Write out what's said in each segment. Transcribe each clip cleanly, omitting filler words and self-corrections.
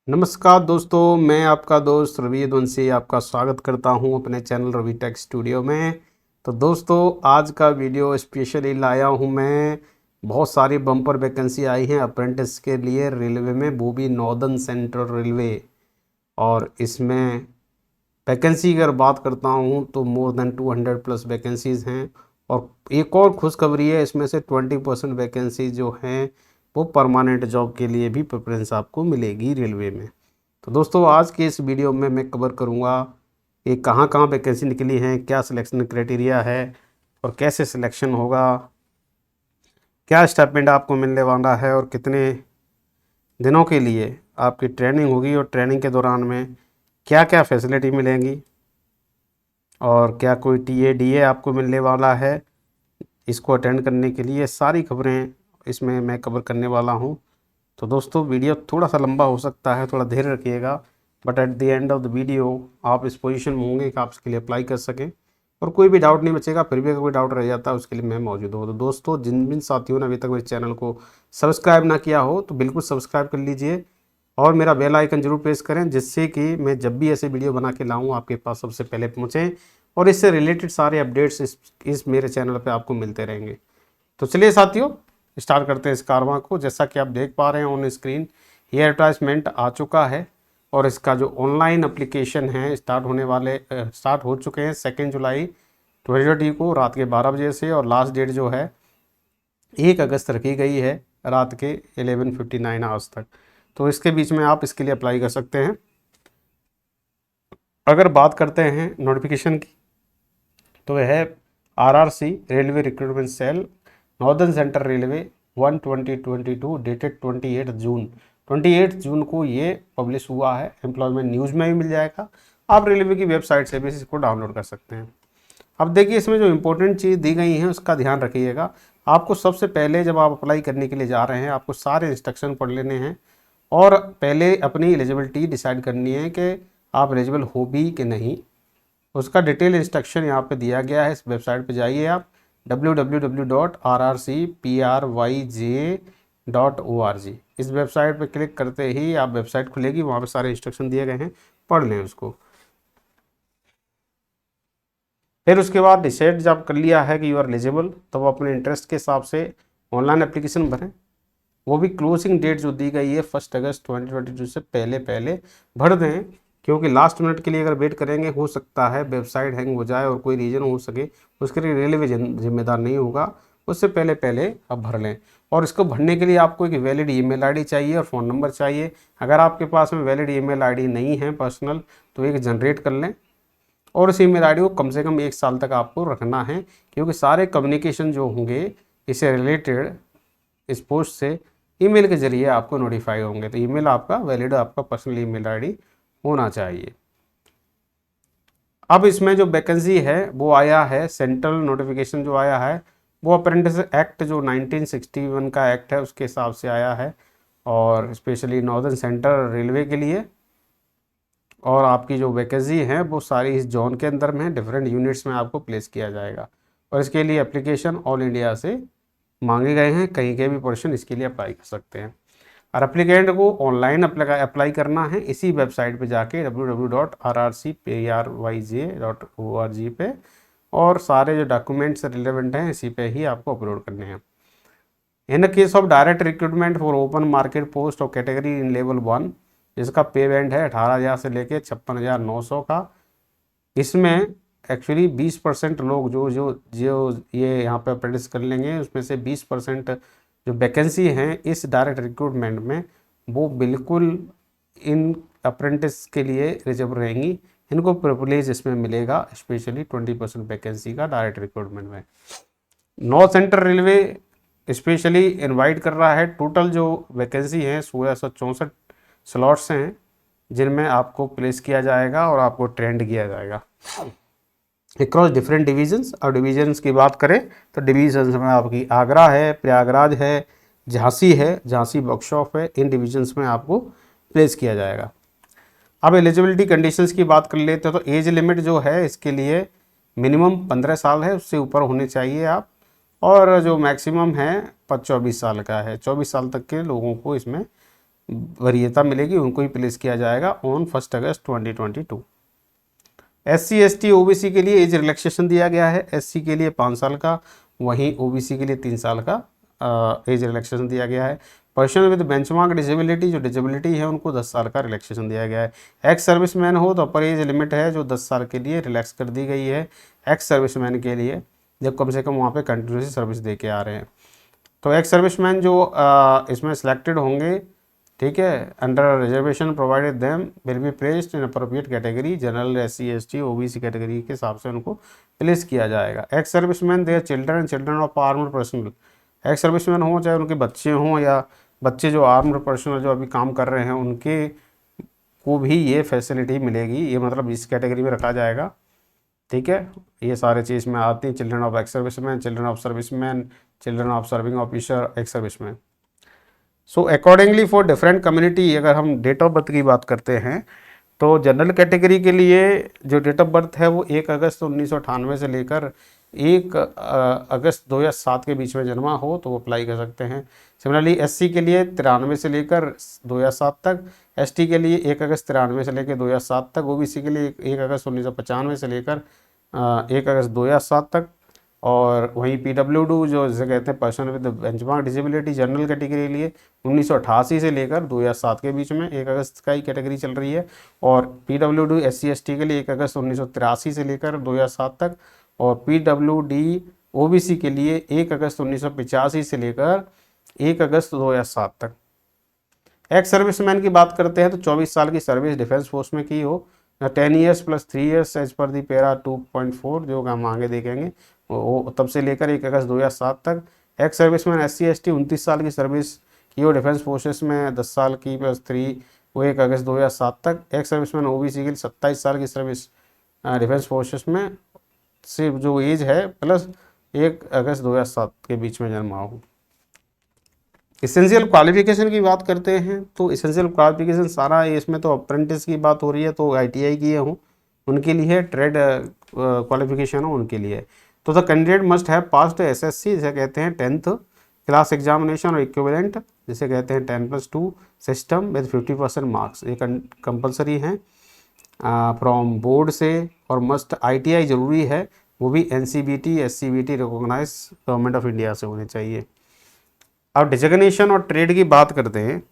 नमस्कार दोस्तों, मैं आपका दोस्त रवि यदुवंशी आपका स्वागत करता हूं अपने चैनल रवि टेक स्टूडियो में। तो दोस्तों, आज का वीडियो स्पेशली लाया हूं मैं। बहुत सारी बम्पर वैकेंसी आई हैं अप्रेंटिस के लिए रेलवे में, वो भी नॉर्दर्न सेंट्रल रेलवे। और इसमें वैकेंसी की अगर बात करता हूं तो मोर देन 200 प्लस वैकेंसीज़ हैं। और एक और खुशखबरी है, इसमें से 20% वैकेंसी जो हैं वो परमानेंट जॉब के लिए भी प्रेफरेंस आपको मिलेगी रेलवे में। तो दोस्तों, आज के इस वीडियो में मैं कवर करूंगा ये कहाँ कहाँ वैकेंसी निकली हैं, क्या सिलेक्शन क्राइटेरिया है और कैसे सिलेक्शन होगा, क्या स्टाइपेंड आपको मिलने वाला है और कितने दिनों के लिए आपकी ट्रेनिंग होगी और ट्रेनिंग के दौरान में क्या क्या फैसिलिटी मिलेंगी और क्या कोई टीए डीए आपको मिलने वाला है इसको अटेंड करने के लिए। सारी खबरें इसमें मैं कवर करने वाला हूं। तो दोस्तों, वीडियो थोड़ा सा लंबा हो सकता है, थोड़ा धैर्य रखिएगा, but at the end of the video आप इस पोजीशन में होंगे कि आप इसके लिए अप्लाई कर सकें और कोई भी डाउट नहीं बचेगा। फिर भी अगर कोई डाउट रह जाता है उसके लिए मैं मौजूद हूँ। तो दोस्तों, जिन जिन साथियों ने अभी तक मेरे चैनल को सब्सक्राइब ना किया हो तो बिल्कुल सब्सक्राइब कर लीजिए और मेरा बेल आइकन जरूर प्रेस करें, जिससे कि मैं जब भी ऐसे वीडियो बना के लाऊँ आपके पास सबसे पहले पहुँचें और इससे रिलेटेड सारे अपडेट्स इस मेरे चैनल पे आपको मिलते रहेंगे। तो चलिए साथियों, स्टार्ट करते हैं इस कारवां को। जैसा कि आप देख पा रहे हैं ऑन स्क्रीन, ये एडवर्टाइजमेंट आ चुका है और इसका जो ऑनलाइन एप्लीकेशन है स्टार्ट हो चुके हैं 2 जुलाई 2020 को रात के 12 बजे से, और लास्ट डेट जो है 1 अगस्त रखी गई है रात के 11:59 आवर्स तक। तो इसके बीच में आप इसके लिए अप्लाई कर सकते हैं। अगर बात करते हैं नोटिफिकेशन की, तो यह है RRC railway recruitment cell northern central railway 1/2022 dated 28 June को ये पब्लिश हुआ है। एम्प्लॉयमेंट न्यूज़ में भी मिल जाएगा, आप रेलवे की वेबसाइट से भी इसको डाउनलोड कर सकते हैं। अब देखिए, इसमें जो इंपॉर्टेंट चीज़ दी गई है उसका ध्यान रखिएगा। आपको सबसे पहले जब आप अप्लाई करने के लिए जा रहे हैं, आपको सारे इंस्ट्रक्शन पढ़ लेने हैं और पहले अपनी एलिजिबिलिटी डिसाइड करनी है कि आप एलिजिबल हो भी कि नहीं। उसका डिटेल इंस्ट्रक्शन यहाँ पे दिया गया है। इस वेबसाइट पे जाइए आप www.rrcpryj.org। इस वेबसाइट पे क्लिक करते ही आप वेबसाइट खुलेगी, वहाँ पे सारे इंस्ट्रक्शन दिए गए हैं, पढ़ लें उसको। फिर उसके बाद डिसाइड जब कर लिया है कि यू आर एलिजिबल, तो वो अपने इंटरेस्ट के हिसाब से ऑनलाइन एप्लीकेशन भरें। वो भी क्लोजिंग डेट जो दी गई है 1 अगस्त 2022 से पहले पहले भर दें, क्योंकि लास्ट मिनट के लिए अगर वेट करेंगे हो सकता है वेबसाइट हैंग हो जाए और कोई रीजन हो सके, उसके लिए रेलवे जिम्मेदार नहीं होगा। उससे पहले पहले आप भर लें। और इसको भरने के लिए आपको एक वैलिड ईमेल आईडी चाहिए और फ़ोन नंबर चाहिए। अगर आपके पास में वैलिड ईमेल आईडी नहीं है पर्सनल, तो एक जनरेट कर लें और उस ईमेल आईडी को कम से कम 1 साल तक आपको रखना है, क्योंकि सारे कम्युनिकेशन जो होंगे इससे रिलेटेड इस पोस्ट से ईमेल के जरिए आपको नोटिफाई होंगे। तो ईमेल आपका वैलिड, आपका पर्सनल ईमेल आईडी होना चाहिए। अब इसमें जो वैकेंसी है वो आया है, सेंट्रल नोटिफिकेशन जो आया है वो अप्रेंटिस एक्ट जो 1961 का एक्ट है उसके हिसाब से आया है, और स्पेशली नॉर्दर्न सेंट्रल रेलवे के लिए। और आपकी जो वैकेंसी है वो सारी इस जोन के अंदर में डिफरेंट यूनिट्स में आपको प्लेस किया जाएगा, और इसके लिए एप्लीकेशन ऑल इंडिया से मांगे गए हैं। कहीं के भी पर्सन इसके लिए अप्लाई कर सकते हैं, और एप्लीकेंट को ऑनलाइन अप्लाई करना है इसी वेबसाइट पे जाके www.rrcpryj.org पे, और सारे जो डॉक्यूमेंट्स रिलेवेंट हैं इसी पे ही आपको अपलोड करने हैं। In case of direct recruitment for open market post और कैटेगरी इन लेवल 1, जिसका पे बैंड है 18,000 से लेके 56,900 का। इसमें एक्चुअली 20% लोग जो जो जो ये यहाँ पे अप्रेंटिस कर लेंगे, उसमें से 20% जो वैकेंसी हैं इस डायरेक्ट रिक्रूटमेंट में वो बिल्कुल इन अप्रेंटिस के लिए रिजर्व रहेंगी। इनको प्रिविलेज इसमें मिलेगा, स्पेशली 20% वैकेंसी का डायरेक्ट रिक्रूटमेंट में। North central railway specially invite कर रहा है। टोटल जो वैकेंसी है 1664 स्लॉट्स हैं जिनमें आपको प्लेस किया जाएगा और आपको ट्रेंड किया जाएगा अक्रॉस डिफरेंट डिवीजन्स। और डिवीजन्स की बात करें तो डिवीजन्स में आपकी आगरा है, प्रयागराज है, झांसी है, झांसी वर्कशॉप है, इन डिवीजन्स में आपको प्लेस किया जाएगा। अब एलिजिबिलिटी कंडीशंस की बात कर लेते हैं तो एज लिमिट जो है इसके लिए मिनिमम 15 साल है, उससे ऊपर होने चाहिए आप, और जो मैक्सिमम है 24 साल का है। 24 साल तक के लोगों को इसमें वरीयता मिलेगी उनको ही प्लेस किया जाएगा on 1 August 2022। SC ST OBC के लिए एज रिलैक्सेशन दिया गया है, SC के लिए 5 साल का, वहीं OBC के लिए 3 साल का एज रिलैक्सेशन दिया गया है। पर्सन विद बेंचमार्क डिसेबिलिटी, जो डिसेबिलिटी है उनको 10 साल का रिलैक्सेशन दिया गया है। एक्स सर्विसमैन हो तो अपर एज लिमिट है जो 10 साल के लिए रिलैक्स कर दी गई है एक्स सर्विसमैन के लिए, जब कम से कम वहाँ पे कंटिन्यूसली सर्विस दे के आ रहे हैं। तो एक्स सर्विसमैन जो इसमें सिलेक्टेड होंगे, ठीक है, under reservation provided them will be placed in appropriate category, general SC ST OBC category के हिसाब से उनको प्लेस किया जाएगा। Ex serviceman their children and children of armed personal, ex serviceman हो चाहे उनके बच्चे हों या बच्चे जो आर्म्ड पर्सनल जो अभी काम कर रहे हैं उनके को भी ये फैसिलिटी मिलेगी, ये मतलब इस कैटेगरी में रखा जाएगा, ठीक है। ये सारे चीज़ में आती हैं, children of ex serviceman, children of serviceman, children of serving officer, ex serviceman. So accordingly for different community, अगर हम डेट ऑफ बर्थ की बात करते हैं तो जनरल कैटेगरी के लिए जो डेट ऑफ बर्थ है वो 1 अगस्त 1998 से लेकर 1 अगस्त 2007 के बीच में जन्मा हो तो वो अप्लाई कर सकते हैं। सिमिलरली SC के लिए 93 से लेकर 2007 तक, ST के लिए 1 अगस्त 93 से लेकर 2007 तक, OBC के लिए 1 अगस्त 1995 से लेकर 1 अगस्त 2007 तक, और वहीं PWD जो जिसे कहते हैं person with benchmark disability general category के लिए 1988 से लेकर 2007 के बीच में 1 अगस्त का ही कैटेगरी चल रही है, और PWD SC ST के लिए 1 अगस्त 1983 से लेकर 2007 तक, और PWD OBC के लिए 1 अगस्त 1985 से लेकर 1 अगस्त 2007 तक। एक्स सर्विसमैन की बात करते हैं तो 24 साल की सर्विस डिफेंस फोर्स में की हो, 10 years plus 3 years as per दी पैरा 2.4 जो हम आगे देखेंगे, वो तब से लेकर 1 अगस्त 2007 तक। एक्स सर्विसमैन SC ST 29 साल की सर्विस की हो डिफेंस फोर्सेस में, 10 साल की प्लस 3 वो 1 अगस्त 2007 तक। एक्स सर्विसमैन OBC के लिए 27 साल की सर्विस डिफेंस फोर्सेस में से जो एज है प्लस 1 अगस्त 2007 के बीच में जन्मा हो। इसेंशियल क्वालिफिकेशन की बात करते हैं तो इसेंशियल क्वालिफिकेशन सारा इसमें तो अप्रेंटिस की बात हो रही है तो ITI किए हों उनके लिए, ट्रेड क्वालिफिकेशन हो उनके लिए। तो the candidate must have passed SSC जिसे कहते हैं 10th क्लास एग्जामिनेशन और इक्विवेलेंट जिसे कहते हैं 10+2 सिस्टम विद 50% मार्क्स, ये कंपलसरी हैं फ्रॉम बोर्ड से, और मस्ट ITI ज़रूरी है, वो भी NCBT SCBT recognise government of India से होने चाहिए। अब डिजिग्नेशन और ट्रेड की बात करते हैं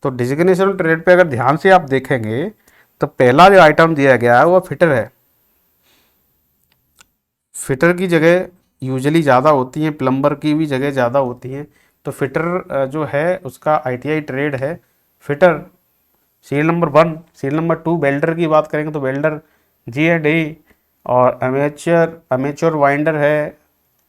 तो डिजिग्नेशन और ट्रेड पे अगर ध्यान से आप देखेंगे तो पहला जो आइटम दिया गया है वो फिटर है। फिटर की जगह यूजुअली ज़्यादा होती हैं, प्लम्बर की भी जगह ज़्यादा होती हैं, तो फिटर जो है उसका ITI ट्रेड है fitter. Serial number 1। Serial number 2 welder की बात करेंगे तो वेल्डर G&E, और अमेचर वाइंडर है,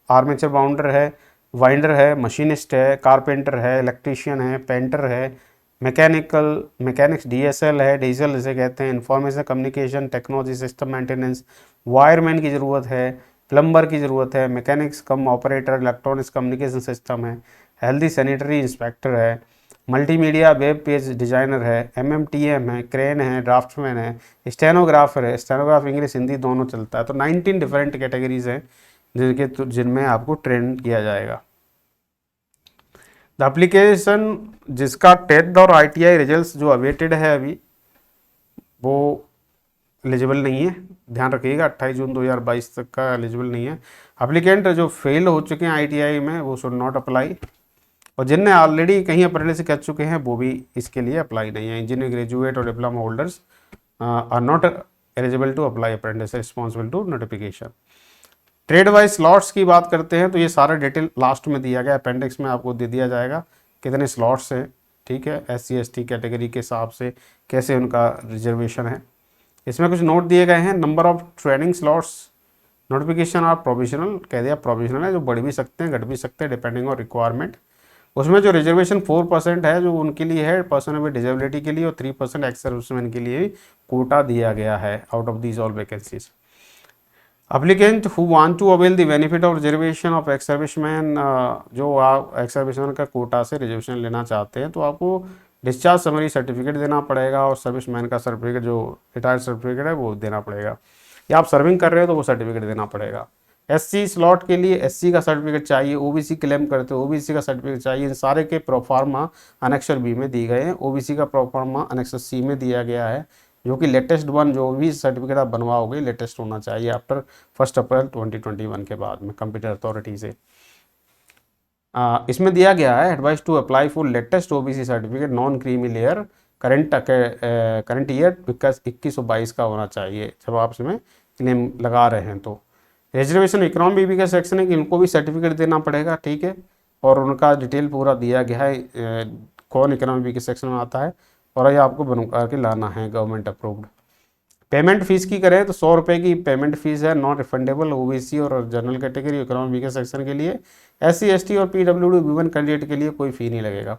आर्मेचर बाउंडर है, वाइंडर है, मशीनिस्ट है, कारपेंटर है, इलेक्ट्रीशियन है, पेंटर है, मैकेनिक्स DSL है, डीजल जिसे कहते हैं, information communication technology system maintenance, wireman की ज़रूरत है, प्लम्बर की ज़रूरत है, मैकेनिक्स कम ऑपरेटर इलेक्ट्रॉनिक्स कम्युनिकेशन सिस्टम है, हेल्दी सैनिटरी इंस्पेक्टर है, मल्टीमीडिया वेब पेज डिज़ाइनर है, MMTM है, क्रेन है, ड्राफ्टमैन है, स्टेनोग्राफर है, स्टेनोग्राफ इंग्लिश हिंदी दोनों चलता है। तो 19 डिफरेंट कैटेगरीज हैं जिनमें आपको ट्रेन किया जाएगा। द एप्लीकेशन जिसका 10th और ITI रिजल्ट्स जो अवेटेड है अभी वो एलिजिबल नहीं है, ध्यान रखिएगा 28 जून 2022 तक का एलिजिबल नहीं है। एप्लीकेंट जो फेल हो चुके हैं ITI में वो शुड नॉट अप्लाई, और जिनने ऑलरेडी कहीं अप्रेंटिस कर चुके हैं वो भी इसके लिए अप्लाई नहीं है। इंजीनियर ग्रेजुएट और diploma holders are not eligible to apply apprentice responsible to notification. Trade wise slots की बात करते हैं तो ये सारा डिटेल लास्ट में दिया गया, अपेंडिक्स में आपको दे दिया जाएगा कितने स्लॉट्स हैं, ठीक है, SC ST कैटेगरी के हिसाब से कैसे उनका रिजर्वेशन है। इसमें कुछ नोट दिए गए हैं। Number of training slots notification और प्रोविजनल कह दिया, प्रोविजनल है जो बढ़ भी सकते हैं घट भी सकते हैं डिपेंडिंग ऑन रिक्वायरमेंट। उसमें जो रिजर्वेशन 4% है जो उनके लिए है पर्सन विद डिसेबिलिटी के लिए, और 3% एक्स सर्विसमैन के लिए कोटा दिया गया है out of these all vacancies. Applicant who want to avail the benefit of reservation of ex serviceman, जो आप एक्स सर्विसमैन का कोटा से रिजर्वेशन लेना चाहते हैं तो आपको डिस्चार्ज समरी सर्टिफिकेट देना पड़ेगा, और सर्विसमैन का सर्टिफिकेट जो रिटायर्ड सर्टिफिकेट है वो देना पड़ेगा, या आप सर्विंग कर रहे हो तो वो सर्टिफिकेट देना पड़ेगा। एससी स्लॉट के लिए एससी का सर्टिफिकेट चाहिए, ओबीसी क्लेम करते हो ओबीसी का सर्टिफिकेट चाहिए। इन सारे के प्रोफार्मा अनेक्सर बी में दी गए हैं, ओबीसी का प्रोफार्मा अनेक्सर सी में दिया गया है, जो कि लेटेस्ट वन जो भी सर्टिफिकेट आप बनवाओगे लेटेस्ट होना चाहिए आफ्टर 1 अप्रैल 2021 के बाद में कंप्यूटर अथॉरिटी से। इसमें दिया गया है advice to apply for latest OBC certificate non creamy layer current year 21 और 22 का होना चाहिए जब आप इसमें क्लेम लगा रहे हैं। तो रिजर्वेशन इकोनॉमी भी का सेक्शन है कि उनको भी सर्टिफिकेट देना पड़ेगा, ठीक है, और उनका डिटेल पूरा दिया गया है कौन इकोनॉमी के सेक्शन में आता है, और ये आपको बनवा के लाना है गवर्नमेंट अप्रूव्ड। पेमेंट फीस की करें तो 100 रुपये की पेमेंट फीस है, नॉन रिफंडेबल ओबीसी और जनरल कैटेगरी इकोनॉमी के सेक्शन के लिए। एससी एसटी और पीडब्ल्यूडी वुमेन कैंडिडेट के लिए कोई फ़ी नहीं लगेगा,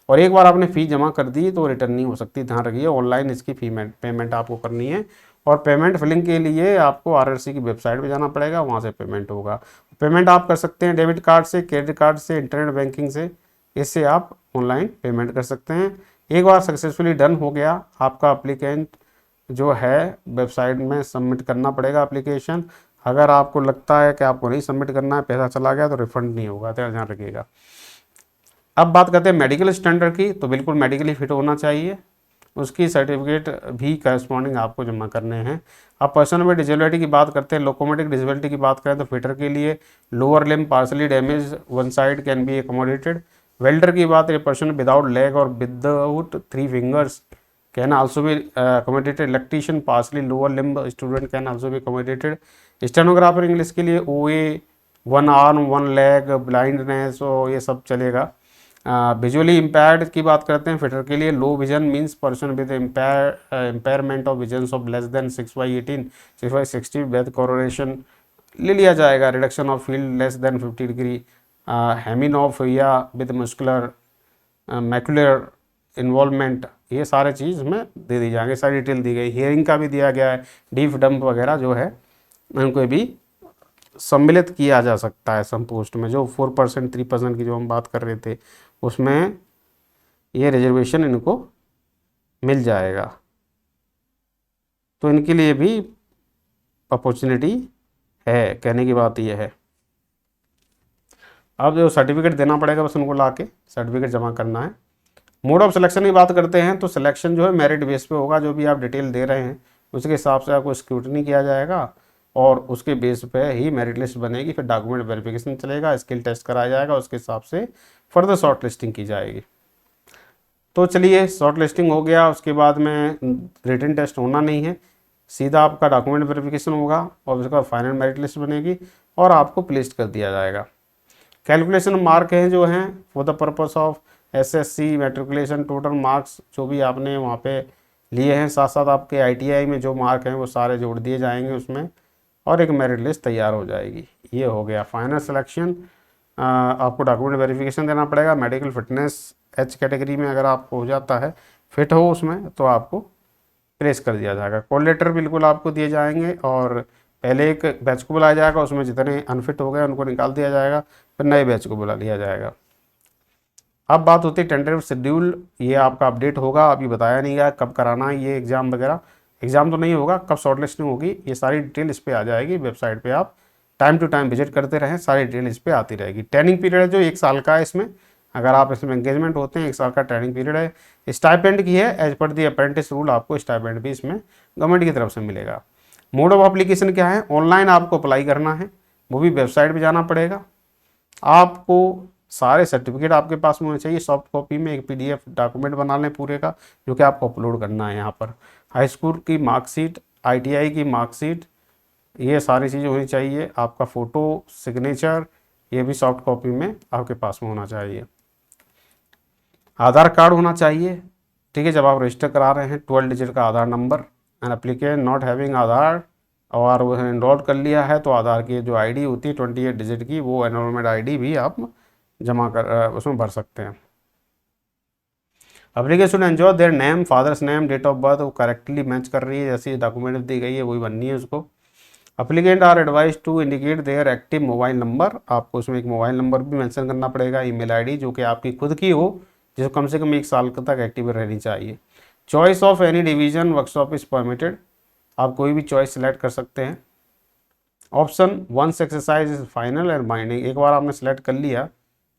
और एक बार आपने फ़ी जमा कर दी तो रिटर्न नहीं हो सकती, ध्यान रखिए। ऑनलाइन इसकी पेमेंट आपको करनी है, और पेमेंट फिलिंग के लिए आपको आरआरसी की वेबसाइट पे जाना पड़ेगा, वहाँ से पेमेंट होगा। पेमेंट आप कर सकते हैं डेबिट कार्ड से, क्रेडिट कार्ड से, इंटरनेट बैंकिंग से, इससे आप ऑनलाइन पेमेंट कर सकते हैं। एक बार सक्सेसफुली डन हो गया आपका एप्लीकेंट जो है वेबसाइट में सबमिट करना पड़ेगा एप्लीकेशन। अगर आपको लगता है कि आपको नहीं सबमिट करना है, पैसा चला गया, तो रिफंड नहीं होगा, तो ध्यान रखिएगा। अब बात करते हैं मेडिकल स्टैंडर्ड की, तो बिल्कुल मेडिकली फिट होना चाहिए, उसकी सर्टिफिकेट भी करस्पॉन्डिंग आपको जमा करने हैं। अब पर्सन विद डिजेबिलिटी की बात करते हैं, लोकोमोटिक डिजेबिलिटी की बात करें तो फिटर के लिए lower limb partially damage one side can be accommodated. Welder की बात है, पर्सन विदाउट लेग और without 3 fingers can also be accommodated. Electrician partially lower limb student can also be accommodated. Stenographer English के लिए OA 1 arm 1 leg blindness, और ये सब चलेगा। विजुअली इम्पेयर्ड की बात करते हैं फिटर के लिए, low vision means person with impairment of vision of less than 6/18 6/60 with correction ले लिया जाएगा। Reduction of field less than 50 degree, hemianopia with muscular macular involvement, ये सारे चीज़ में दे दी जाएंगे, सारी डिटेल दी गई। हियरिंग का भी दिया गया है, डीफ डंप वगैरह जो है उनको भी सम्मिलित किया जा सकता है सम पोस्ट में। जो 4% 3% की जो हम बात कर रहे थे उसमें ये रिजर्वेशन इनको मिल जाएगा, तो इनके लिए भी अपॉर्चुनिटी है, कहने की बात ये है। अब जो सर्टिफिकेट देना पड़ेगा बस उनको ला के सर्टिफिकेट जमा करना है। मोड ऑफ सिलेक्शन की बात करते हैं तो सिलेक्शन जो है मेरिट बेस पे होगा, जो भी आप डिटेल दे रहे हैं उसके हिसाब से आपको स्क्रूटनी किया जाएगा, और उसके बेस पे ही मेरिट लिस्ट बनेगी। फिर डॉक्यूमेंट वेरिफिकेशन चलेगा, स्किल टेस्ट कराया जाएगा, उसके हिसाब से फर्दर शॉर्ट लिस्टिंग की जाएगी। तो चलिए शॉर्ट लिस्टिंग हो गया, उसके बाद में रिटन टेस्ट होना नहीं है, सीधा आपका डॉक्यूमेंट वेरिफिकेशन होगा और उसका फाइनल मेरिट लिस्ट बनेगी और आपको प्लेस्ड कर दिया जाएगा। कैलकुलेशन मार्क हैं जो हैं for the purpose of SSC matriculation, total marks जो भी आपने वहाँ पे लिए हैं, साथ साथ आपके ITI में जो मार्क हैं वो सारे जोड़ दिए जाएंगे उसमें, और एक मेरिट लिस्ट तैयार हो जाएगी। ये हो गया फाइनल सिलेक्शन। आपको डॉक्यूमेंट वेरिफिकेशन देना पड़ेगा, मेडिकल फिटनेस H कैटेगरी में अगर आपको हो जाता है, फिट हो उसमें, तो आपको प्लेस कर दिया जाएगा। कॉल लेटर बिल्कुल आपको दिए जाएंगे, और पहले एक बैच को बुलाया जाएगा, उसमें जितने अनफिट हो गए उनको निकाल दिया जाएगा, फिर नए बैच को बुला लिया जाएगा। अब बात होती है टेंटेटिव शेड्यूल, ये आपका अपडेट होगा, अभी बताया नहीं गया कब कराना है ये एग्ज़ाम वगैरह। एग्ज़ाम तो नहीं होगा, कब शॉर्ट लिस्टिंग होगी ये सारी डिटेल इस पर आ जाएगी वेबसाइट पे, आप टाइम टू टाइम विजिट करते रहें, सारी डिटेल इस पर आती रहेगी। ट्रेनिंग पीरियड है जो 1 साल का है इसमें, अगर आप इसमें एंगेजमेंट होते हैं 1 साल का ट्रेनिंग पीरियड है। स्टाइपेंड की है एज पर दी अप्रेंटिस रूल, आपको स्टाइपेंड भी इसमें गवर्नमेंट की तरफ से मिलेगा। मोड ऑफ एप्लीकेशन क्या है, ऑनलाइन आपको अप्लाई करना है, वो भी वेबसाइट पर जाना पड़ेगा। आपको सारे सर्टिफिकेट आपके पास में होने चाहिए, सॉफ्ट कॉपी में एक PDF डॉक्यूमेंट बना लें पूरे का, जो कि आपको अपलोड करना है यहाँ पर। हाई स्कूल की मार्कशीट, ITI की मार्कशीट, ये सारी चीज़ें होनी चाहिए। आपका फ़ोटो, सिग्नेचर, ये भी सॉफ्ट कॉपी में आपके पास में होना चाहिए। आधार कार्ड होना चाहिए, ठीक है, जब आप रजिस्टर करा रहे हैं 12 डिजिट का Aadhaar number. And applicant not having Aadhaar, और वो एनरोल कर लिया है तो आधार की जो ID होती है 28 डिजिट की, वो एनरोलमेंट ID भी आप जमा कर उसमें भर सकते हैं। Application enjoy their name, father's name, date of birth वो करेक्टली मैच कर रही है, जैसी डॉक्यूमेंट दी गई है वही बननी है उसको। Applicant are advise to indicate their active mobile number, आपको उसमें एक मोबाइल नंबर भी मेंशन करना पड़ेगा, ईमेल ID जो कि आपकी खुद की हो, जिसको कम से कम 1 साल तक एक्टिव रहनी चाहिए। Choice of any division workshop is permitted, आप कोई भी चॉइस सेलेक्ट कर सकते हैं। Option 1 exercise is final and binding. एक बार आपने सेलेक्ट कर लिया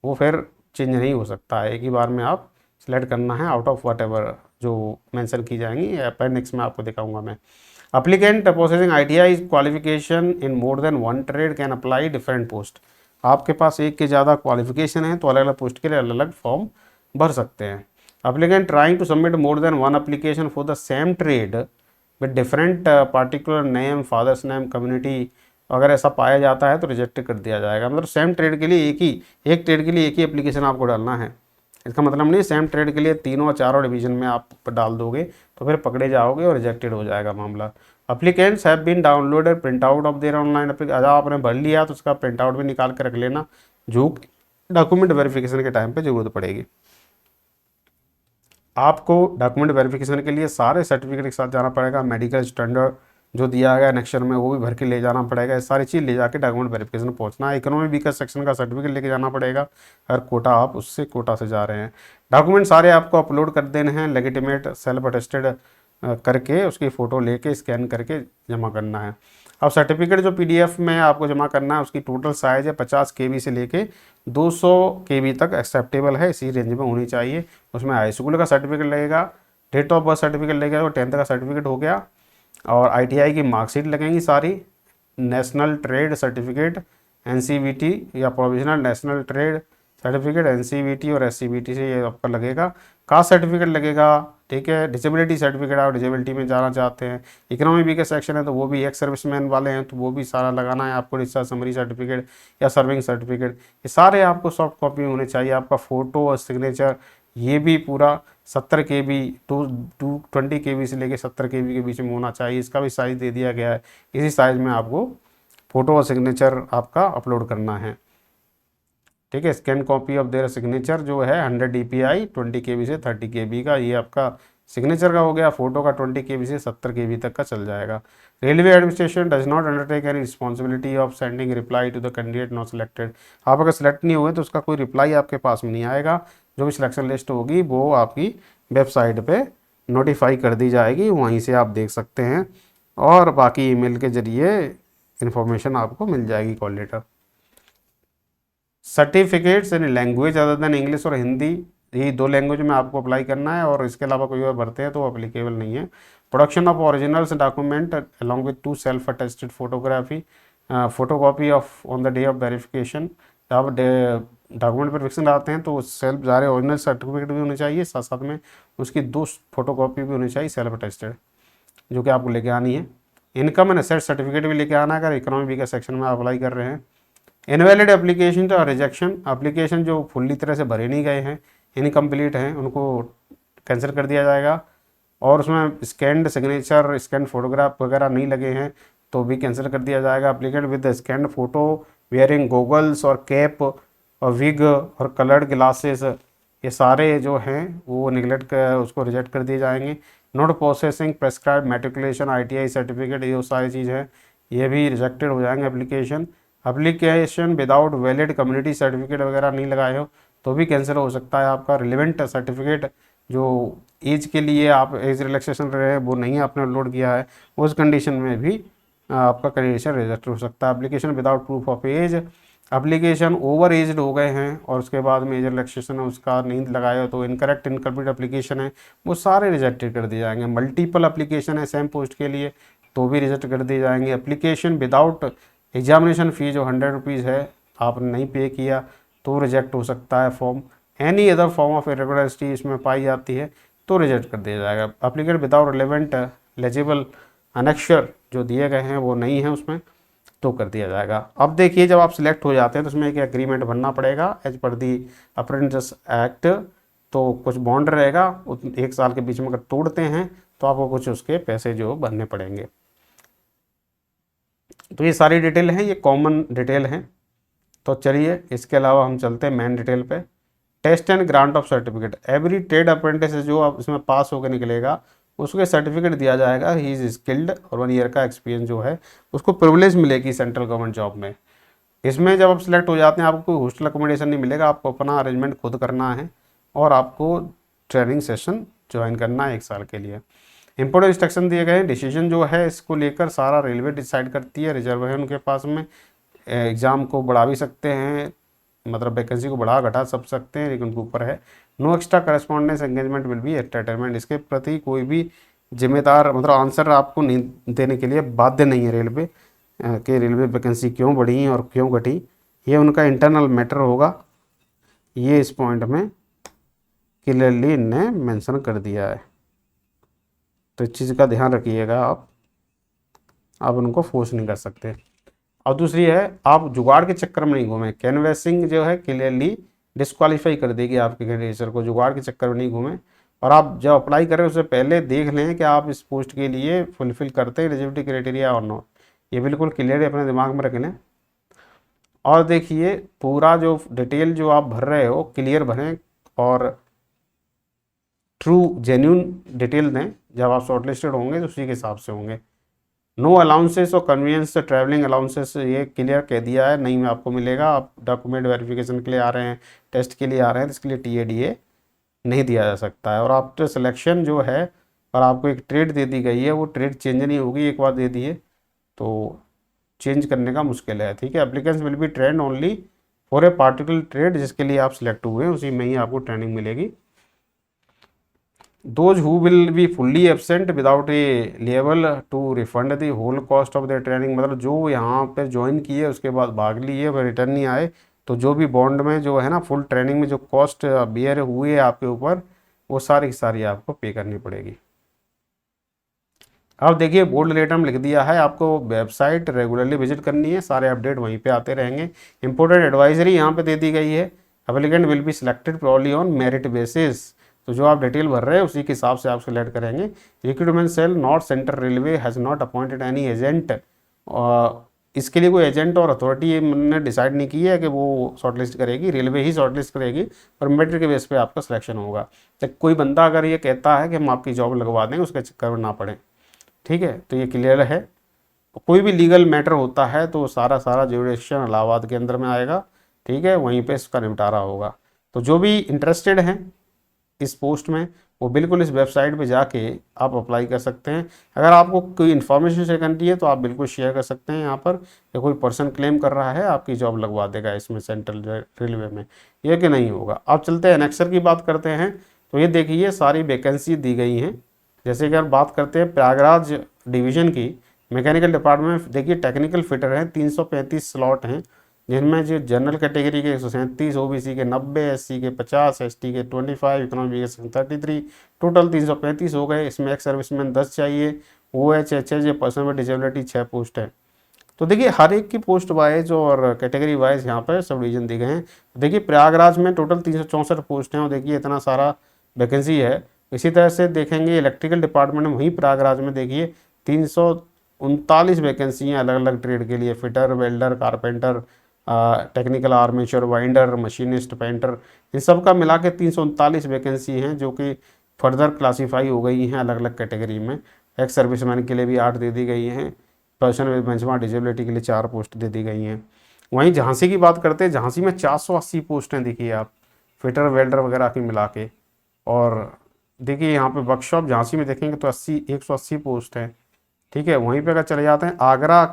वो फिर चेंज नहीं हो सकता है, एक ही बार में आप सेलेक्ट करना है आउट ऑफ वट एवर जो मेंशन की जाएंगी, अपेंडिक्स में आपको दिखाऊंगा मैं। Applicant possessing ITI qualification in more than one trade can apply different post. आपके पास एक के ज़्यादा क्वालिफिकेशन है तो अलग अलग पोस्ट के लिए अलग अलग फॉर्म भर सकते हैं। Applicant trying to submit more than one application for the same trade with different particular name, father's name, community, अगर ऐसा पाया जाता है तो रिजेक्ट कर दिया जाएगा। मतलब सेम ट्रेड के लिए एक ट्रेड के लिए एक ही एप्लीकेशन आपको डालना है। इसका मतलब नहीं सेम ट्रेड के लिए तीनों और चारों डिवीजन में आप डाल दोगे तो फिर पकड़े जाओगे और रिजेक्टेड हो जाएगा मामला। Applicants have been downloaded print out of their online application. आपने भर लिया तो उसका प्रिंट आउट भी निकाल कर रख लेना, जो डॉक्यूमेंट वेरिफिकेशन के टाइम पे जरूरत पड़ेगी। आपको डॉक्यूमेंट वेरिफिकेशन के लिए सारे सर्टिफिकेट के साथ जाना पड़ेगा। मेडिकल स्टैंडर्ड जो दिया गया नेक्शन में वो भी भर के ले जाना पड़ेगा। ये सारी चीज़ ले जाके डॉक्यूमेंट वेरिफिकेशन पहुंचना है। इकोनॉमी वीकर सेक्शन का सर्टिफिकेट लेके जाना पड़ेगा, हर कोटा आप उससे कोटा से जा रहे हैं। डॉक्यूमेंट सारे आपको अपलोड कर देने हैं, लेजिटिमेट सेल्फ अटेस्टेड करके उसकी फ़ोटो लेके स्कैन करके जमा करना है। अब सर्टिफिकेट जो PDF में आपको जमा करना है उसकी टोटल साइज़ है 50 KB से लेके 200 KB तक एक्सेप्टेबल है, इसी रेंज में होनी चाहिए। उसमें हाई स्कूल का सर्टिफिकेट लगेगा, डेट ऑफ बर्थ सर्टिफिकेट लगेगा, वो 10th का सर्टिफिकेट हो गया, और ITI की मार्कशीट लगेंगी सारी, नेशनल ट्रेड सर्टिफिकेट, NCVT या provisional national trade certificate, NCVT और SCVT से ये आपका लगेगा। कास्ट सर्टिफिकेट लगेगा, ठीक है। डिसेबिलिटी सर्टिफिकेट, आप डिसेबिलिटी में जाना चाहते हैं। इकोनॉमी वीकर सेक्शन है तो वो भी एक्स सर्विसमैन वाले हैं तो वो भी सारा लगाना है आपको। डिस्चार्ज समरी सर्टिफिकेट या सर्विंग सर्टिफिकेट, ये सारे आपको सॉफ्ट कॉपी होने चाहिए। आपका फ़ोटो और सिग्नेचर ये भी पूरा 70 KB टू 20 KB से लेके 70 KB के बीच में होना चाहिए। इसका भी साइज़ दे दिया गया है, इसी साइज़ में आपको फ़ोटो और सिग्नेचर आपका अपलोड करना है, ठीक है। Scan copy of their signature जो है 100 DPI 20 KB से 30 KB का, ये आपका सिग्नेचर का हो गया। फोटो का 20 KB से 70 KB तक का चल जाएगा। Railway administration does not undertake any responsibility of sending reply to the candidate not selected. आप अगर सेलेक्ट नहीं हुए तो उसका कोई रिप्लाई आपके पास में नहीं आएगा। जो भी सिलेक्शन लिस्ट होगी वो आपकी वेबसाइट पे नोटिफाई कर दी जाएगी, वहीं से आप देख सकते हैं, और बाकी ईमेल के जरिए इन्फॉर्मेशन आपको मिल जाएगी call letter. Certificates in language other than English और हिंदी, यही 2 लैंग्वेज में आपको अप्लाई करना है, और इसके अलावा कोई और भरते हैं तो अप्लीकेबल नहीं है। Production of originals document along with 2 self attested photography photocopy of on the day of verification. आप डॉक्यूमेंट वेरिफिकेशन आते हैं तो सेल्फ सारे ओरिजिनल सर्टिफिकेट भी होने चाहिए, साथ साथ में उसकी 2 फोटोकॉपी भी होनी चाहिए सेल्फ अटेस्टेड, जो कि आपको लेके आनी है। इनकम एंड एसेट सर्टिफिकेट भी लेके आना है अगर इकोनॉमी वीकर सेक्शन में अप्लाई कर रहे हैं। इनवैलिड एप्लीकेशन तो रिजेक्शन, एप्लीकेशन जो फुल्ली तरह से भरे नहीं गए हैं, इनकम्प्लीट हैं, उनको कैंसिल कर दिया जाएगा। और उसमें स्कैंड सिग्नेचर, स्कैंड फोटोग्राफ वगैरह नहीं लगे हैं तो भी कैंसिल कर दिया जाएगा। Applicant with scanned photo wearing goggles और कैप और विग और कलर्ड ग्लासेस, ये सारे जो हैं वो निगलेक्ट कर उसको रिजेक्ट कर दिए जाएंगे। Note processing prescribe matriculation ITI certificate, ये सारी चीज़ है, ये भी रिजेक्टेड हो जाएंगे application. Application without valid community certificate वगैरह नहीं लगाए हो तो भी कैंसिल हो सकता है आपका। रिलेवेंट सर्टिफिकेट जो एज के लिए आप एज रिलैक्सेशन रहे वो नहीं आपने अपलोड किया है, उस कंडीशन में भी आपका कंडीशन रिजेक्ट हो सकता है। Application without proof of age, application over aged हो गए हैं और उसके बाद में एज रिलैक्सेशन है उसका नहीं लगाए हो तो इनकरेक्ट इनकम्प्लीट एप्लीकेशन है, वो सारे रिजेक्टेड कर दिए जाएंगे। मल्टीपल एप्लीकेशन है सेम पोस्ट के लिए तो भी रिजेक्ट कर दिए जाएंगे। एप्लीकेशन विदाउट एग्जामिनेशन फ़ी जो 100 रुपीज़ है आपने नहीं पे किया तो रिजेक्ट हो सकता है form. Any other form of irregularity इसमें पाई जाती है तो रिजेक्ट कर दिया जाएगा। एप्लीकेंट विदाउट रिलेवेंट लेजिबल अनेक्शर जो दिए गए हैं वो नहीं है उसमें तो कर दिया जाएगा। अब देखिए जब आप सिलेक्ट हो जाते हैं तो उसमें एक एग्रीमेंट भरना पड़ेगा एज पर दी अप्रेंटिस एक्ट, तो कुछ बॉन्ड रहेगा 1 साल के बीच में, अगर तोड़ते हैं तो आपको कुछ उसके पैसे जो भरने पड़ेंगे। तो ये सारी डिटेल हैं, ये कॉमन डिटेल हैं। तो चलिए इसके अलावा हम चलते हैं मेन डिटेल पे। Test and grant of certificate, every trade apprentice जो आप इसमें पास होकर निकलेगा उसको सर्टिफिकेट दिया जाएगा, ही इज़ स्किल्ड, और 1 ईयर का एक्सपीरियंस जो है उसको प्रिविलेज मिलेगी सेंट्रल गवर्नमेंट जॉब में। इसमें जब आप सिलेक्ट हो जाते हैं आपको कोई हॉस्टल अकोमोडेशन नहीं मिलेगा, आपको अपना अरेंजमेंट खुद करना है और आपको ट्रेनिंग सेशन ज्वाइन करना है 1 साल के लिए। इंपोर्टेंट इंस्ट्रक्शन दिए गए हैं। डिसीजन जो है इसको लेकर सारा रेलवे डिसाइड करती है, रिजर्व है उनके पास में। एग्ज़ाम को बढ़ा भी सकते हैं, मतलब वैकेंसी को बढ़ा घटा सब सकते हैं, लेकिन उनके ऊपर है। No extra correspondence engagement will be entertainment, इसके प्रति कोई भी जिम्मेदार मतलब आंसर आपको नहीं देने के लिए बाध्य नहीं है रेलवे कि रेलवे वैकेंसी क्यों बढ़ी और क्यों घटी, ये उनका इंटरनल मैटर होगा। ये इस पॉइंट में क्लियरली इनने मेंशन कर दिया है, तो इस चीज़ का ध्यान रखिएगा आप उनको फोर्स नहीं कर सकते। और दूसरी है, आप जुगाड़ के चक्कर में नहीं घूमें। कैनवैसिंग जो है क्लियरली डिस्क्वालीफाई कर देगी आपके कैंडिडेचर को, जुगाड़ के चक्कर में नहीं घूमें। और आप जब अप्लाई करें उससे पहले देख लें कि आप इस पोस्ट के लिए फुलफिल करते हैं एलिजिबिलिटी क्राइटेरिया और नॉट, ये बिल्कुल क्लियर अपने दिमाग में रख लें। और देखिए पूरा जो डिटेल जो आप भर रहे हो क्लियर भरें और ट्रू जेन्यून डिटेल दें। जब आप शॉर्टलिस्टेड होंगे तो उसी के हिसाब से होंगे। नो अलाउंसेस और कन्वीनियंस ट्रैवलिंग अलाउंसेस ये क्लियर कह दिया है, नहीं में आपको मिलेगा। आप डॉक्यूमेंट वेरिफिकेशन के लिए आ रहे हैं, टेस्ट के लिए आ रहे हैं, तो इसके लिए TADA नहीं दिया जा सकता है। और आफ्टर सिलेक्शन जो है और आपको एक ट्रेड दे दी गई है, वो ट्रेड चेंज नहीं होगी, एक बार दे दी है तो चेंज करने का मुश्किल है, ठीक है। Applicants will be trend only for a particular trade, जिसके लिए आप सिलेक्ट हुए हैं उसी में ही आपको ट्रेनिंग मिलेगी। Those who will be fully absent without a liable to refund the whole cost of their training, मतलब जो यहाँ पे ज्वाइन किए उसके बाद भाग लिए वह रिटर्न नहीं आए, तो जो भी बॉन्ड में जो है ना फुल ट्रेनिंग में जो कॉस्ट बियर हुए आपके ऊपर, वो सारी की सारी आपको पे करनी पड़ेगी। अब देखिए बोल्ड लेटर में लिख दिया है, आपको वेबसाइट रेगुलरली विजिट करनी है, सारे अपडेट वहीं पे आते रहेंगे। इंपोर्टेंट एडवाइजरी यहाँ पे दे दी गई है, applicant will be selected probably on merit basis, तो जो आप डिटेल भर रहे हैं उसी के हिसाब से आप सिलेक्ट करेंगे। Recruitment cell not centre railway has not appointed any agent, इसके लिए कोई एजेंट और अथॉरिटी ने डिसाइड नहीं की है कि वो शॉर्टलिस्ट करेगी, रेलवे ही शॉर्टलिस्ट करेगी और मेरिट के बेस पे आपका सिलेक्शन होगा। तो कोई बंदा अगर ये कहता है कि हम आपकी जॉब लगवा देंगे, उसके चक्कर में ना पड़े, ठीक है। तो ये क्लियर है। कोई भी लीगल मैटर होता है तो सारा जुडिक्शन इलाहाबाद के अंदर में आएगा, ठीक है, वहीं पे इसका निपटारा होगा। तो जो भी इंटरेस्टेड हैं इस पोस्ट में वो बिल्कुल इस वेबसाइट पे जाके आप अप्लाई कर सकते हैं। अगर आपको कोई इन्फॉर्मेशन शेयर करनी है तो आप बिल्कुल शेयर कर सकते हैं यहाँ पर, या कोई पर्सन क्लेम कर रहा है आपकी जॉब लगवा देगा इसमें सेंट्रल रेलवे में, ये कि नहीं होगा। अब चलते हैं एनेक्सर की बात करते हैं। तो ये देखिए सारी वैकेंसी दी गई हैं। जैसे कि हम बात करते हैं प्रयागराज डिवीज़न की मैकेनिकल डिपार्टमेंट में, देखिए टेक्निकल फिटर हैं 335 स्लॉट हैं, जिनमें जो जनरल कैटेगरी के 137, OBC के 90, SC के 50, ST के 25, इकोनॉमी के 33, टोटल 335 हो गए। इसमें एक्स सर्विसमैन 10 चाहिए, OH, HH person with disability 6 post है। तो देखिए हर एक की पोस्ट वाइज और कैटेगरी वाइज यहाँ पर सब डिवीजन दिए गए हैं। देखिए प्रयागराज में टोटल 364 पोस्ट हैं और देखिए इतना सारा वैकेंसी है। इसी तरह से देखेंगे इलेक्ट्रिकल डिपार्टमेंट में वहीं प्रयागराज में देखिए 339 वैकेंसी हैं अलग अलग ट्रेड के लिए, fitter, welder, carpenter, technical armature, winder, machinist, painter, इन सब का मिला के 339 वैकेंसी हैं जो कि फर्दर क्लासीफाई हो गई हैं अलग अलग कैटेगरी में। एक्स सर्विसमैन के लिए भी 8 दे दी गई हैं, पर्सन विद बेंचमार्क डिजेबिलिटी के लिए 4 पोस्ट दे दी गई हैं। वहीं झांसी की बात करते हैं, झांसी में 480 पोस्टें देखिए आप, फिटर वेल्डर वगैरह की मिला के। और देखिए यहाँ पे वर्कशॉप झांसी में देखेंगे तो 180 पोस्ट हैं, ठीक है। वहीं पे अगर चले जाते हैं आगरा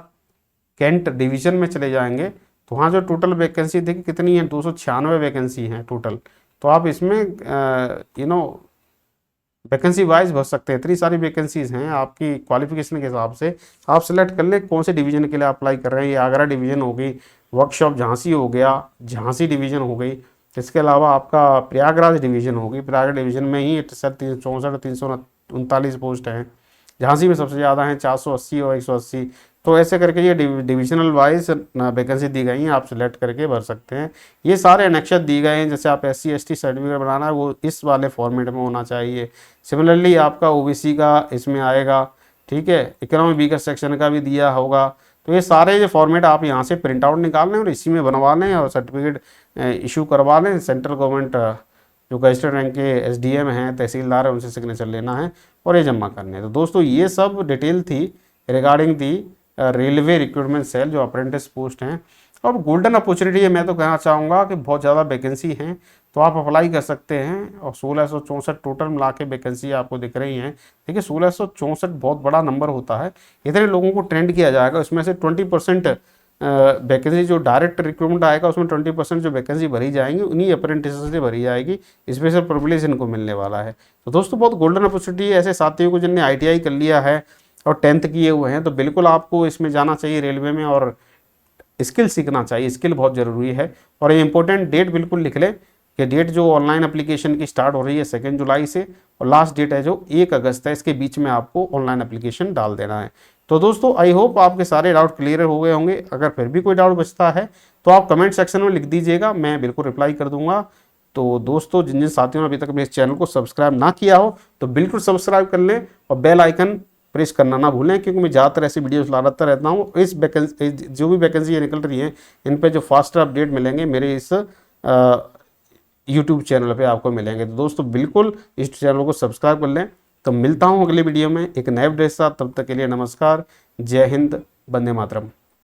कैंट डिवीज़न में चले जाएंगे तो वहाँ जो टोटल वैकेंसी देखिए कितनी है, 296 वैकेंसी हैं टोटल। तो आप इसमें वैकेंसी वाइज भर सकते हैं, इतनी सारी वैकेंसीज हैं, आपकी क्वालिफिकेशन के हिसाब से आप सेलेक्ट कर ले कौन से डिवीज़न के लिए अप्लाई कर रहे हैं। ये आगरा डिवीज़न हो गई, वर्कशॉप झांसी हो गया, झांसी डिवीज़न हो गई, इसके अलावा आपका प्रयागराज डिवीज़न होगी, प्रयागराज डिवीज़न में ही 364 339 पोस्ट हैं। झांसी में सबसे ज़्यादा हैं 480 और 180। तो ऐसे करके ये डिविजनल वाइज वैकेंसी दी गई हैं, आप सिलेक्ट करके भर सकते हैं। ये सारे एनेक्शर दी गए हैं, जैसे आप SC ST सर्टिफिकेट बनाना है वो इस वाले फॉर्मेट में होना चाहिए। सिमिलरली आपका OBC का इसमें आएगा, ठीक है, इकोनॉमी वीकर सेक्शन का भी दिया होगा। तो ये सारे जो फॉर्मेट आप यहाँ से प्रिंट आउट निकाल लें और इसी में बनवा लें और सर्टिफिकेट इशू करवा लें। सेंट्रल गवर्नमेंट जो गजटेड रैंक के SDM हैं, तहसीलदार है, उनसे सिग्नेचर लेना है और ये जमा करने हैं। तो दोस्तों ये सब डिटेल थी regarding the railway recruitment cell जो अप्रेंटिस पोस्ट हैं। तो अब गोल्डन अपॉर्चुनिटी है, मैं तो कहना चाहूँगा कि बहुत ज़्यादा वैकेंसी हैं, तो आप अप्लाई कर सकते हैं। और 1664 टोटल मिला के वैकेंसी आपको दिख रही हैं। देखिए 1664 बहुत बड़ा नंबर होता है, इतने लोगों को ट्रेंड किया जाएगा, उसमें से 20% वैकेंसी जो डायरेक्ट रिक्रूटमेंट आएगा उसमें 20% जो वैकेंसी भरी जाएंगी उन्हीं अप्रेंटिस से भरी जाएगी, स्पेशल प्रिविलेज इनको मिलने वाला है। तो दोस्तों बहुत गोल्डन अपॉर्चुनिटी है ऐसे साथियों को जिनने ITI कर लिया है और 10th किए हुए हैं, तो बिल्कुल आपको इसमें जाना चाहिए रेलवे में और स्किल सीखना चाहिए, स्किल बहुत ज़रूरी है। और ये इंपॉर्टेंट डेट बिल्कुल लिख लें कि डेट जो ऑनलाइन एप्लीकेशन की स्टार्ट हो रही है 2 जुलाई से, और लास्ट डेट है जो 1 अगस्त है, इसके बीच में आपको ऑनलाइन एप्लीकेशन डाल देना है। तो दोस्तों आई होप आपके सारे डाउट क्लियर हो गए होंगे। अगर फिर भी कोई डाउट बचता है तो आप कमेंट सेक्शन में लिख दीजिएगा, मैं बिल्कुल रिप्लाई कर दूंगा। तो दोस्तों जिन जिन साथियों ने अभी तक मेरे चैनल को सब्सक्राइब ना किया हो तो बिल्कुल सब्सक्राइब कर लें और बेल आइकन प्रेस करना ना भूलें, क्योंकि मैं ज़्यादातर ऐसी वीडियोस लाता रहता हूँ। इस वैकेंसी जो भी वैकेंसी निकल रही है इन पे जो फास्टर अपडेट मिलेंगे मेरे इस यूट्यूब चैनल पे आपको मिलेंगे। तो दोस्तों बिल्कुल इस चैनल को सब्सक्राइब कर लें। तो मिलता हूँ अगले वीडियो में एक नए वीडियो के साथ, तब तक के लिए नमस्कार, जय हिंद, वंदे मातरम।